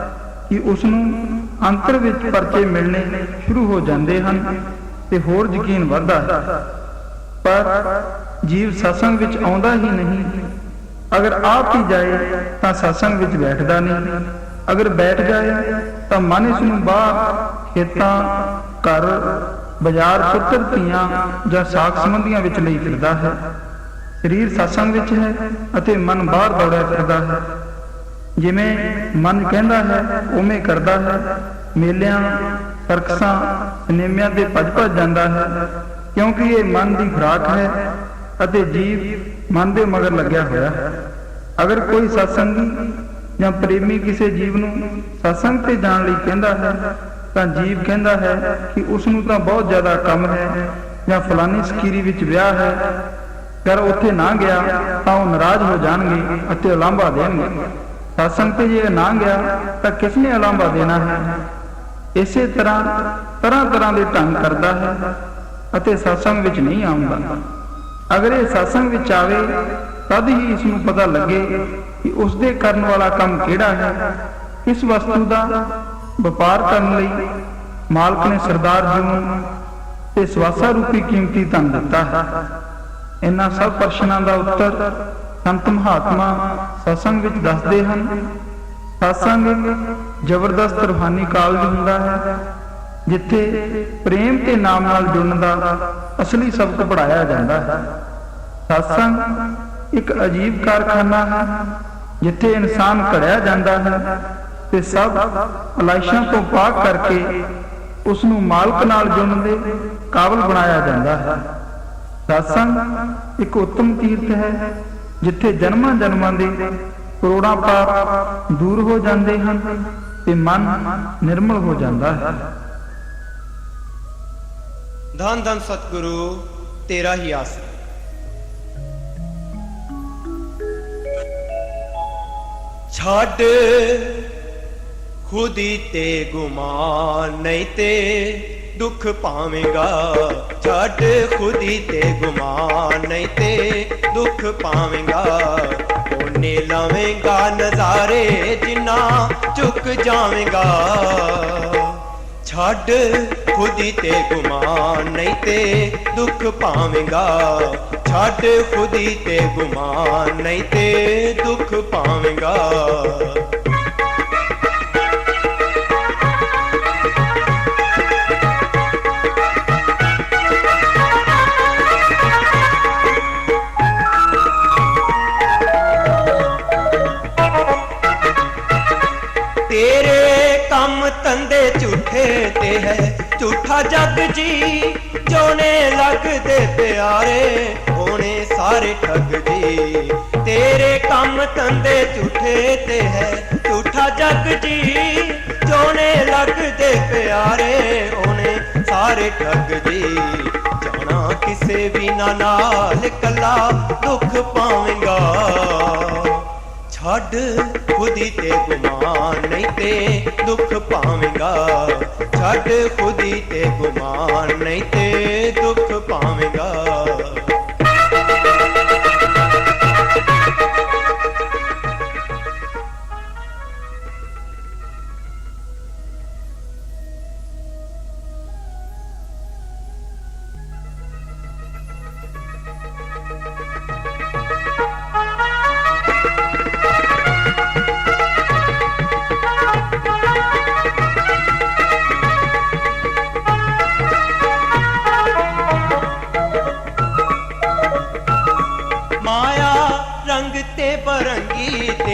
ਕਿ ਉਸ ਨੂੰ ਅੰਤਰ ਵਿੱਚ ਪਰਚੇ ਮਿਲਣੇ ਸ਼ੁਰੂ ਹੋ ਜਾਂਦੇ ਹਨ ਤੇ ਹੋਰ ਯਕੀਨ ਵੱਧਦਾ ਹੈ। ਪਰ ਜੀਵ ਸਤਸੰਗ ਵਿੱਚ ਆਉਂਦਾ ਹੀ ਨਹੀਂ। ਅਗਰ ਆਪ ਹੀ ਜਾਏ ਤਾਂ ਸਤਸੰਗ ਵਿੱਚ ਬੈਠਦਾ ਨਹੀਂ। ਅਗਰ ਬੈਠ ਜਾਏ ਤਾਂ ਮਨ ਇਸ ਨੂੰ ਬਾਹਰ ਖੇਤਾਂ, ਘਰ, ਬਾਜ਼ਾਰ, ਪੁੱਤਰ, ਧੀਆਂ ਜਾਂ ਸਾਕ ਸੰਬੰਧੀਆਂ ਵਿੱਚ ਲਈ ਫਿਰਦਾ ਹੈ। ਸਰੀਰ ਸਤਸੰਗ ਵਿੱਚ ਹੈ ਅਤੇ ਮਨ ਬਾਹਰ ਦੌੜਿਆ ਫਿਰਦਾ ਹੈ। ਜਿਵੇਂ ਮਨ ਕਹਿੰਦਾ ਹੈ ਉਵੇਂ ਕਰਦਾ ਹੈ। ਮੇਲਿਆਂ, ਸਰਕਸਾਂ, ਸਿਨੇਮਿਆਂ ਤੇ ਭੱਜ ਜਾਂਦਾ ਹੈ ਕਿਉਂਕਿ ਇਹ ਮਨ ਦੀ ਖੁਰਾਕ ਹੈ ਅਤੇ ਜੀਵ ਮਨ ਦੇ ਮਗਰ ਲੱਗਿਆ ਹੋਇਆ ਹੈ। ਅਗਰ ਕੋਈ ਸਤਸੰਗੀ ਜਾਂ ਪ੍ਰੇਮੀ ਕਿਸੇ ਜੀਵ ਨੂੰ ਸਤਸੰਗ ਤੇ ਜਾਣ ਲਈ ਕਹਿੰਦਾ ਹੈ ਤਾਂ ਜੀਵ ਕਹਿੰਦਾ ਹੈ ਕਿ ਉਸ ਨੂੰ ਤਾਂ ਬਹੁਤ ਜ਼ਿਆਦਾ ਕੰਮ ਹੈ ਜਾਂ ਫਲਾਨੀ ਸਕੀਰੀ ਵਿੱਚ ਵਿਆਹ ਹੈ, ਕਰ ਉੱਥੇ ਨਾ ਗਿਆ ਤਾਂ ਉਹ ਨਾਰਾਜ਼ ਹੋ ਜਾਣਗੇ ਅਤੇ ਉਲਾਂਭਾ ਦੇਣਗੇ। ਸਤਸੰਗ ਤੇ ਜੇ ਨਾ ਗਿਆ ਤਾਂ ਕਿਸ ਨੇ ਉਲਾਂਭਾ ਦੇਣਾ ਹੈ। ਇਸੇ ਤਰ੍ਹਾਂ ਦੇ ਢੰਗ ਕਰਦਾ ਹੈ ਅਤੇ ਸਤਸੰਗ ਵਿੱਚ ਨਹੀਂ ਆਉਂਦਾ। ਅਗਰ ਇਹ ਸਤਸੰਗ ਵਿੱਚ ਆਵੇ ਤਦ ਹੀ ਇਸ ਨੂੰ ਪਤਾ ਲੱਗੇ ਕਿ ਉਸ ਦੇ ਕਰਨ ਵਾਲਾ ਕੰਮ ਕਿਹੜਾ ਹੈ। ਕਿਸ ਵਸਤੂ ਦਾ ਵਪਾਰ ਕਰਨ ਲਈ ਮਾਲਕ ਨੇ ਸਰਦਾਰ ਜੀ ਨੂੰ ਤੇ ਸਵਾਸਾ ਰੂਪੀ ਕੀਮਤੀ ਧਨ ਦਿੱਤਾ ਹੈ। ਇਹਨਾਂ ਸਭ ਪ੍ਰਸ਼ਨਾਂ ਦਾ ਉੱਤਰ ਸੰਤ ਮਹਾਤਮਾ ਸਤਸੰਗ ਵਿੱਚ ਦੱਸਦੇ ਹਨ। ਸਤਸੰਗ ਇੱਕ ਜ਼ਬਰਦਸਤ ਰੂਹਾਨੀ ਕਾਲਜ ਹੁੰਦਾ ਹੈ ਜਿੱਥੇ ਪ੍ਰੇਮ ਤੇ ਨਾਮ ਨਾਲ ਜੁੜਨ ਦਾ ਅਸਲੀ ਸਬਕ ਪੜਾਇਆ ਜਾਂਦਾ ਹੈ। ਸਤਸੰਗ ਇੱਕ ਅਜੀਬ ਕਾਰਖਾਨਾ ਹੈ ਜਿੱਥੇ ਇਨਸਾਨ ਘੜਿਆ ਜਾਂਦਾ ਹੈ ਤੇ ਸਭ ਅਲਾਇਸ਼ਾਂ ਤੋਂ ਪਾਕ ਕਰਕੇ ਉਸ ਨੂੰ ਮਾਲਕ ਨਾਲ ਜੁੜਨ ਦੇ ਕਾਬਲ ਬਣਾਇਆ ਜਾਂਦਾ ਹੈ। ਸਤਸੰਗ ਇੱਕ ਉੱਤਮ ਤੀਰਥ ਹੈ ਜਿੱਥੇ ਜਨਮਾਂ ਜਨਮਾਂ ਦੇ ਕਰੋੜਾਂ ਪਾਪ ਦੂਰ ਹੋ ਜਾਂਦੇ ਹਨ ਤੇ ਮਨ ਨਿਰਮਲ ਹੋ ਜਾਂਦਾ ਹੈ। ਧੰਨ ਧੰਨ ਸਤਿਗੁਰੂ ਤੇਰਾ ਹੀ ਆਸਰਾ। ਛੱਡ ਖੁਦੀ ਤੇ ਗੁਮਾਨ ਨਹੀਂ ਤੇ ਦੁੱਖ ਪਾਵੇਂਗਾ। ਛੱਡ ਖੁਦੀ ਤੇ ਗੁਮਾਨ ਨਹੀਂ ਤੇ ਦੁੱਖ ਪਾਵੇਂਗਾ। ਉਹਨੇ ਲਾਵੇਂਗਾ ਨਜ਼ਾਰੇ ਜਿੰਨਾ ਝੁਕ ਜਾਵੇਂਗਾ। ਛੱਡ ਖੁਦੀ ਤੇ ਗੁਮਾਨ ਨਹੀਂ ਤੇ ਦੁੱਖ ਪਾਵੇਂਗਾ। ਛੱਡ ਖੁਦੀ ਤੇ ਗੁਮਾਨ ਨਹੀਂ ਤੇ ਦੁੱਖ ਪਾਵੇਂਗਾ। ਤੇਰੇ ਕੰਮ ਧੰਦੇ ਝੂਠੇ ਤੇ ਹੈ ਝੂਠਾ ਜਗ ਜੀ। ਜੋਨੇ ਲੱਗਦੇ ਪਿਆਰੇ ਹੋਣੇ ਸਾਰੇ ਠੱਗ ਜੀ। ਤੇਰੇ ਕੰਮ ਧੰਦੇ ਝੂਠੇ ਤੇ ਹੈ ਝੂਠਾ ਜਗ ਜੀ। ਜੋਨੇ ਲੱਗਦੇ ਪਿਆਰੇ ਹੋਣੇ ਸਾਰੇ ਠੱਗ ਜੀ। ਜਾਣਾ ਕਿਸੇ ਵੀ ਨਾਲ ਕੱਲਾ ਦੁੱਖ ਪਾਵੇਂਗਾ। ਛੱਡ ਖੁਦੀ ਤੇ ਗੁਮਾਨ ਨਹੀਂ ਤੇ ਦੁੱਖ ਪਾਵੇਂਗਾ। ਛੱਡ ਖੁਦੀ ਤੇ ਗੁਮਾਨ ਨਹੀਂ ਤੇ ਦੁੱਖ ਪਾਵੇਂਗਾ।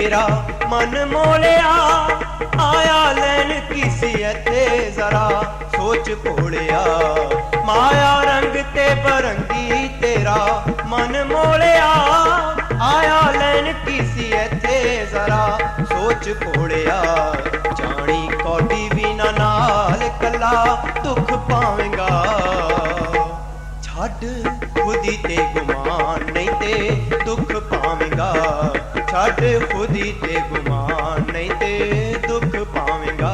तेरा मन मोलिया आया लैन किसी इत्थे जरा सोच भोलिया माया रंग ते बरंगी तेरा मन मोलिया आया लैन किसी इत्थे जरा सोच भोलिया जानी कौडी बिना नाल कला दुख पावेंगा छड़ खुदी ते गुमान नहीं ते दुख पावेंगा छड़ खुदी ते गुमान नहीं ते दुख पावेंगा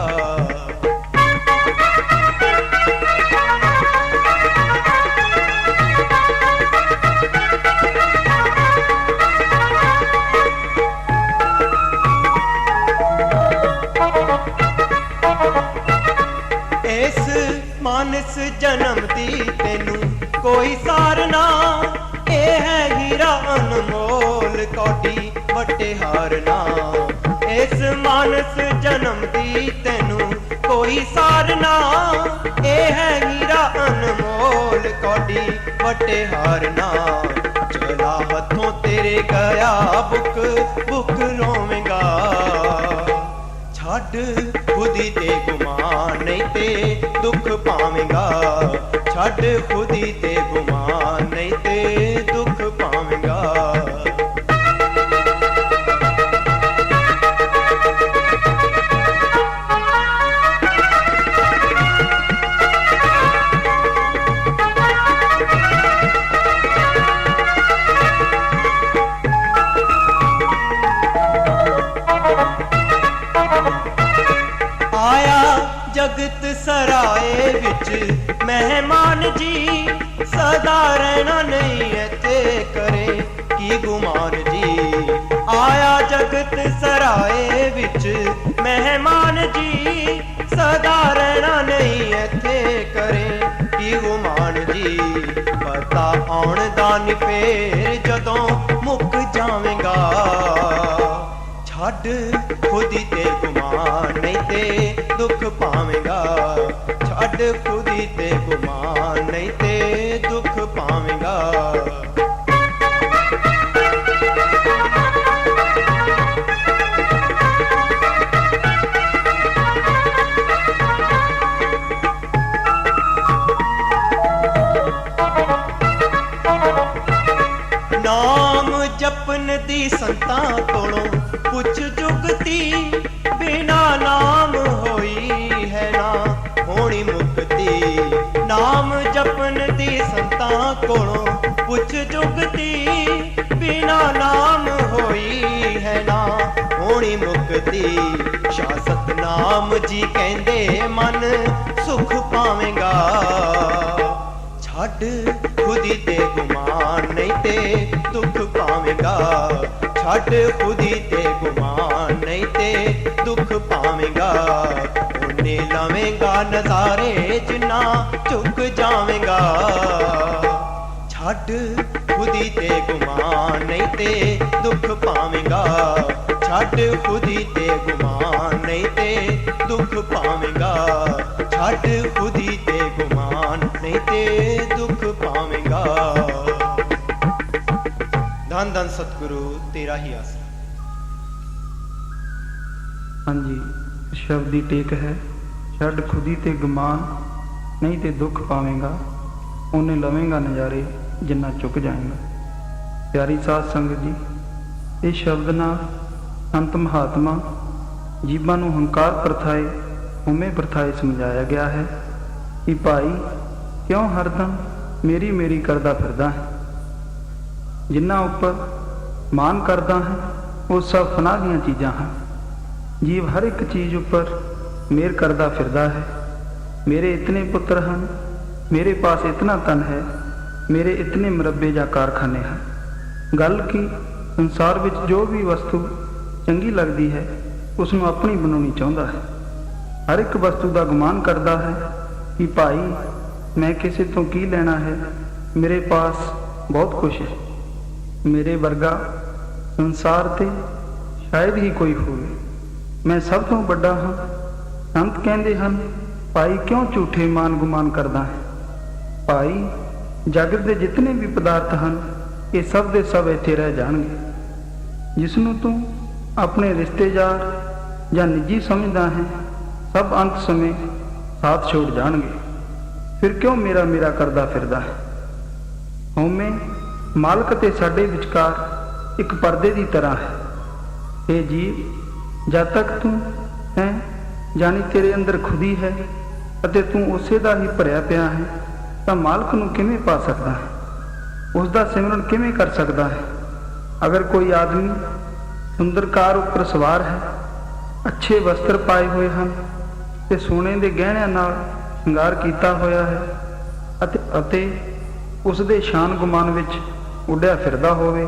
इस मानस जन्म दी तेनू कोई सारना ए है हीरा अनमोल कौडी वटे हारना इस मानस जन्म दी तेनू कोई सारना ए है हीरा अनमोल कौडी वटे हारना चला हथों तेरे गया बुक बुक रोवेंगा छड़ खुदी ते गुमान नहीं ते दुख पावेंगा छड़ खुदी ते गुमान नहीं ते दुख पावेंगा जगत सराए विच मेहमान जी सदा रहना नहीं इत्थे करे की गुमान जी आया जगत सराए विच मेहमान जी सदा रहना नहीं इत्थे करे की गुमान जी पता आउण दा निफेर जदों मुक जावेंगा छड़ खुदी ते गुमान नहीं ते दुख पावेंगा छड़ खुदी ते गुमान नहीं ते दुख पावेंगा नाम जपन दी संतां कोलों कुछ जुगती बिना नाम होई है ना होनी मुक्ति नाम जपन दी संतां कोलों कुछ जुगती बिना नाम होई है ना होनी मुक्ति शाह सतनाम जी कहंदे मन सुख पावेंगा छड़ खुदी ते गुमान नहीं ते दुख पावेंगा छड़ खुदी ते गुमान नहीं ते दुख पावेंगा उन्ने लवेंगा नजारे जिन्ना झुक जावेंगा छड़ खुदी ते गुमान नहीं ते दुख पावेंगा छड़ खुदी ते गुमान नहीं ते दुख पावेंगा छड़ खुदी ते गुमान नहीं ते दुख पावेंगा धन धन सतगुरु तेरा ही आसरा हाँ जी शब्द की टेक है छड़ खुदी ते गुमान नहीं ते दुख पावेंगा उन्हें लवेंगा नज़ारे जिन्ना चुक जाएगा। प्यारी साध संगत जी इस शब्द नाल संत महात्मा जीवां नूं हंकार प्रथाए उमें प्रथाए समझाया गया है कि भाई क्यों हरदम मेरी मेरी करदा फिरदा है जिन्ना उपर मान करदा है वो सब फना दीयां चीज़ां हैं जीव हर एक चीज़ उपर मेर करदा फिरदा है मेरे इतने पुत्र हैं मेरे पास इतना तन है मेरे इतने मुरब्बे या कारखाने हैं गल की संसार विच जो भी वस्तु चंगी लगती है उसनों अपनी बनानी चाहता है हर एक वस्तु का गुमान करता है कि भाई मैं किसी तो की लेना है मेरे पास बहुत कुछ है मेरे वर्गा संसार ते शायद ही कोई होवे मैं सब तो बड़ा हाँ संत कहते हैं भाई क्यों झूठे मान गुमान करता है भाई जगत के जितने भी पदार्थ हैं ये सब के सब इत्थे रह जाएंगे जिसनों तू ਆਪਣੇ ਰਿਸ਼ਤੇਦਾਰ ਜਾਂ ਨਿੱਜੀ ਸਮਝਦਾ ਹੈ, ਸਭ ਅੰਤ ਸਮੇਂ ਸਾਥ ਛੋੜ ਜਾਣਗੇ। ਫਿਰ ਕਿਉਂ ਮੇਰਾ ਮੇਰਾ ਕਰਦਾ ਫਿਰਦਾ ਹੈ? ਹਉਮੈ ਮਾਲਕ ਤੇ ਸਾਡੇ ਵਿਚਕਾਰ ਇੱਕ ਪਰਦੇ ਦੀ ਤਰ੍ਹਾਂ ਹੈ। ਇਹ ਜੀਵ, ਜਦ ਤੱਕ ਤੂੰ ਹੈ ਜਾਣੀ ਤੇਰੇ ਅੰਦਰ ਖੁਦੀ ਹੈ ਅਤੇ ਤੂੰ ਉਸੇ ਦਾ ਹੀ ਭਰਿਆ ਪਿਆ ਹੈ, ਤਾਂ ਮਾਲਕ ਨੂੰ ਕਿਵੇਂ ਪਾ ਸਕਦਾ ਹੈ? ਉਸ ਦਾ ਸਿਮਰਨ ਕਿਵੇਂ ਕਰ ਸਕਦਾ ਹੈ? ਅਗਰ ਕੋਈ ਆਦਮੀ ਸੁੰਦਰ ਕਾਰ ਉੱਪਰ ਸਵਾਰ ਹੈ, ਅੱਛੇ ਵਸਤਰ ਪਾਏ ਹੋਏ ਹਨ ਤੇ ਸੋਨੇ ਦੇ ਗਹਿਣਿਆਂ ਨਾਲ ਸ਼ਿੰਗਾਰ ਕੀਤਾ ਹੋਇਆ ਹੈ ਅਤੇ ਉਸ ਦੇ ਸ਼ਾਨ ਗੁਮਾਨ ਵਿੱਚ ਉੱਡਿਆ ਫਿਰਦਾ ਹੋਵੇ,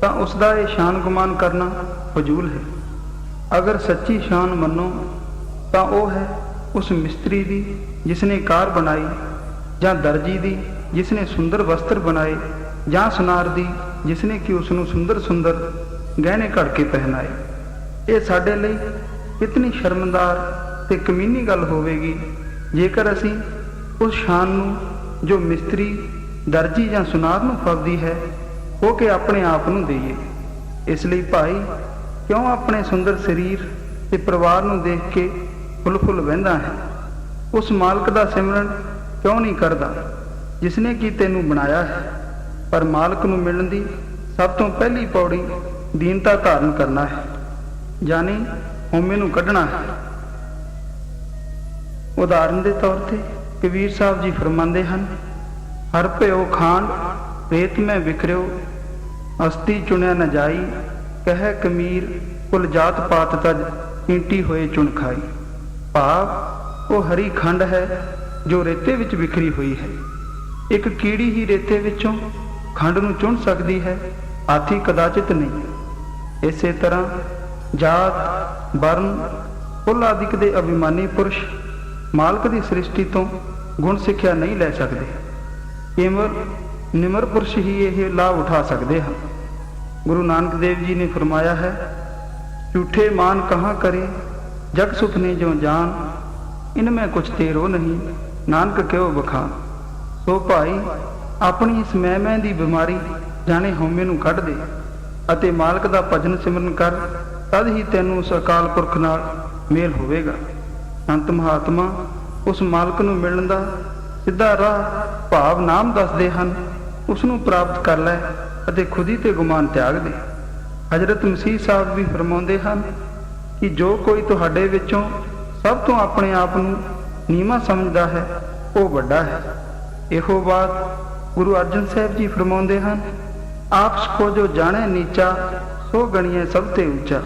ਤਾਂ ਉਸ ਦਾ ਇਹ ਸ਼ਾਨ ਗੁਮਾਨ ਕਰਨਾ ਫਜ਼ੂਲ ਹੈ। ਅਗਰ ਸੱਚੀ ਸ਼ਾਨ ਮੰਨੋ ਤਾਂ ਉਹ ਹੈ ਉਸ ਮਿਸਤਰੀ ਦੀ ਜਿਸ ਨੇ ਕਾਰ ਬਣਾਈ, ਜਾਂ ਦਰਜੀ ਦੀ ਜਿਸ ਨੇ ਸੁੰਦਰ ਵਸਤਰ ਬਣਾਏ, ਜਾਂ ਸੁਨਾਰ ਦੀ ਜਿਸ ਨੇ ਕਿ ਉਸ ਨੂੰ ਸੁੰਦਰ ਸੁੰਦਰ ਗਹਿਣੇ ਘੜ ਕੇ ਪਹਿਨਾਏ। ਇਹ ਸਾਡੇ ਲਈ ਕਿਤਨੀ ਸ਼ਰਮਿੰਦਾਰ ਤੇ ਕਮੀਨੀ ਗੱਲ ਹੋਵੇਗੀ ਜੇਕਰ ਅਸੀਂ ਉਸ ਸ਼ਾਨ ਨੂੰ ਜੋ ਮਿਸਤਰੀ, ਦਰਜੀ ਜਾਂ ਸੁਨਾਰ ਨੂੰ ਫਬਦੀ ਹੈ ਹੋ ਕੇ ਆਪਣੇ ਆਪ ਨੂੰ ਦੇਈਏ। ਇਸ ਲਈ ਭਾਈ ਕਿਉਂ ਆਪਣੇ ਸੁੰਦਰ ਸਰੀਰ ਤੇ ਪਰਿਵਾਰ ਨੂੰ ਦੇਖ ਕੇ ਫੁੱਲ ਵਹਿੰਦਾ ਹੈ? ਉਸ ਮਾਲਕ ਦਾ ਸਿਮਰਨ ਕਿਉਂ ਨਹੀਂ ਕਰਦਾ ਜਿਸ ਨੇ ਕਿ ਤੈਨੂੰ ਬਣਾਇਆ ਹੈ? ਪਰ ਮਾਲਕ ਨੂੰ ਮਿਲਣ ਦੀ ਸਭ ਤੋਂ ਪਹਿਲੀ ਪੌੜੀ ਦੀਨਤਾ ਧਾਰਨ ਕਰਨਾ ਹੈ, ਯਾਨੀ ਹਉਮੈ ਨੂੰ ਕੱਢਣਾ ਹੈ। ਉਦਾਹਰਨ ਦੇ ਤੌਰ ਤੇ ਕਬੀਰ ਸਾਹਿਬ ਜੀ ਫਰਮਾਉਂਦੇ ਹਨ, ਹਰ ਭਇਓ ਖਾਂਡ ਰੇਤ ਮੈਂ ਵਿਖਰਿਓ, ਅਸਤੀ ਚੁਣਿਆ ਨ ਜਾਈ, ਕਹਿ ਕਮੀਰ ਕੁਲ ਜਾਤ ਪਾਤ ਤਜ, ਈਂਟੀ ਹੋਏ ਚੁਣ ਖਾਈ। ਭਾਵ ਉਹ ਹਰੀ ਖੰਡ ਹੈ ਜੋ ਰੇਤੇ ਵਿੱਚ ਵਿਖਰੀ ਹੋਈ ਹੈ। ਇੱਕ ਕੀੜੀ ਹੀ ਰੇਤੇ ਵਿੱਚੋਂ ਖੰਡ ਨੂੰ ਚੁਣ ਸਕਦੀ ਹੈ, ਹਾਥੀ ਕਦਾਚਿਤ ਨਹੀਂ। ਇਸੇ ਤਰ੍ਹਾਂ ਜਾਤ, ਵਰਨ, ਕੁਲ ਆਦਿਕ ਦੇ ਅਭਿਮਾਨੀ ਪੁਰਸ਼ ਮਾਲਕ ਦੀ ਸ੍ਰਿਸ਼ਟੀ ਤੋਂ ਗੁਣ ਸਿੱਖਿਆ ਨਹੀਂ ਲੈ ਸਕਦੇ। ਕੇਵਲ ਨਿਮਰ ਪੁਰਸ਼ ਹੀ ਇਹ ਲਾਭ ਉਠਾ ਸਕਦੇ ਹਨ। ਗੁਰੂ ਨਾਨਕ ਦੇਵ ਜੀ ਨੇ ਫਰਮਾਇਆ ਹੈ, ਝੂਠੇ ਮਾਨ ਕਹਾਂ ਕਰੇ ਜਗ ਸੁਪਨੇ ਜੋ ਜਾਨ, ਇਨਮੇ ਕੁਛ ਤੇਰੋ ਨਹੀਂ, ਨਾਨਕ ਕਿਉ ਬਖਾਨ। ਸੋ ਭਾਈ ਆਪਣੀ ਇਸ ਮੈਂ ਦੀ ਬਿਮਾਰੀ ਜਾਣੇ ਹਉਮੈ ਨੂੰ ਕੱਢ ਦੇ ਅਤੇ ਮਾਲਕ ਦਾ ਭਜਨ ਸਿਮਰਨ ਕਰ, ਤਦ ਹੀ ਤੈਨੂੰ ਉਸ ਅਕਾਲ ਪੁਰਖ ਨਾਲ ਮੇਲ ਹੋਵੇਗਾ। ਸੰਤ ਮਹਾਤਮਾ ਉਸ ਮਾਲਕ ਨੂੰ ਮਿਲਣ ਦਾ ਸਿੱਧਾ ਰਾਹ ਭਾਵ ਨਾਮ ਦੱਸਦੇ ਹਨ, ਉਸ ਨੂੰ ਪ੍ਰਾਪਤ ਕਰ ਲੈ ਅਤੇ ਖੁਦੀ ਤੇ ਗੁਮਾਨ ਤਿਆਗ ਦੇ। ਹਜ਼ਰਤ ਮਸੀਹ ਸਾਹਿਬ ਵੀ ਫਰਮਾਉਂਦੇ ਹਨ ਕਿ ਜੋ ਕੋਈ ਤੁਹਾਡੇ ਵਿੱਚੋਂ ਸਭ ਤੋਂ ਆਪਣੇ ਆਪ ਨੂੰ ਨੀਵਾਂ ਸਮਝਦਾ ਹੈ ਉਹ ਵੱਡਾ ਹੈ। ਇਹੋ ਬਾਤ ਗੁਰੂ ਅਰਜਨ ਸਾਹਿਬ ਜੀ ਫਰਮਾਉਂਦੇ ਹਨ, ਆਪਸ ਕੋ ਜੋ ਜਾਣੇ ਨੀਚਾ, ਸੋ ਗਣੀਏ ਸਭ ਤੇ ਉੱਚਾ।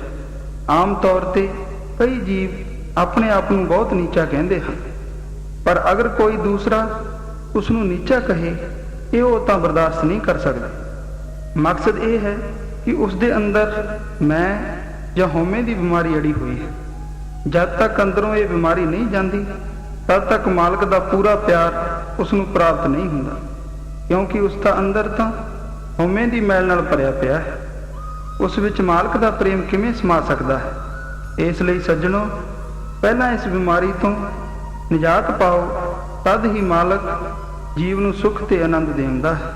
ਆਮ ਤੌਰ ਤੇ ਕਈ ਜੀਵ ਆਪਣੇ ਆਪ ਨੂੰ ਬਹੁਤ ਨੀਚਾ ਕਹਿੰਦੇ ਹਨ, ਪਰ ਅਗਰ ਕੋਈ ਦੂਸਰਾ ਉਸ ਨੂੰ ਨੀਚਾ ਕਹੇ, ਇਹ ਉਹ ਤਾਂ ਬਰਦਾਸ਼ਤ ਨਹੀਂ ਕਰ ਸਕਦਾ। ਮਕਸਦ ਇਹ ਹੈ ਕਿ ਉਸ ਦੇ ਅੰਦਰ ਮੈਂ ਜਾਂ ਹਉਮੈ ਦੀ ਬਿਮਾਰੀ ਅੜੀ ਹੋਈ ਹੈ। ਜਦ ਤੱਕ ਅੰਦਰੋਂ ਇਹ ਬਿਮਾਰੀ ਨਹੀਂ ਜਾਂਦੀ, ਤਦ ਤੱਕ ਮਾਲਕ ਦਾ ਪੂਰਾ ਪਿਆਰ ਉਸ ਨੂੰ ਪ੍ਰਾਪਤ ਨਹੀਂ ਹੁੰਦਾ, ਕਿਉਂਕਿ ਉਸ ਦਾ ਅੰਦਰ ਤਾਂ ਹਉਮੈ ਦੀ ਮੈਲ ਨਾਲ ਭਰਿਆ ਪਿਆ ਹੈ। ਉਸ ਵਿੱਚ ਮਾਲਕ ਦਾ ਪ੍ਰੇਮ ਕਿਵੇਂ ਸਮਾ ਸਕਦਾ ਹੈ? ਇਸ ਲਈ ਸੱਜਣੋ, ਪਹਿਲਾਂ ਇਸ ਬਿਮਾਰੀ ਤੋਂ ਨਿਜਾਤ ਪਾਓ, ਤਦ ਹੀ ਮਾਲਕ ਜੀਵ ਨੂੰ ਸੁੱਖ ਤੇ ਆਨੰਦ ਦੇਂਦਾ ਹੈ।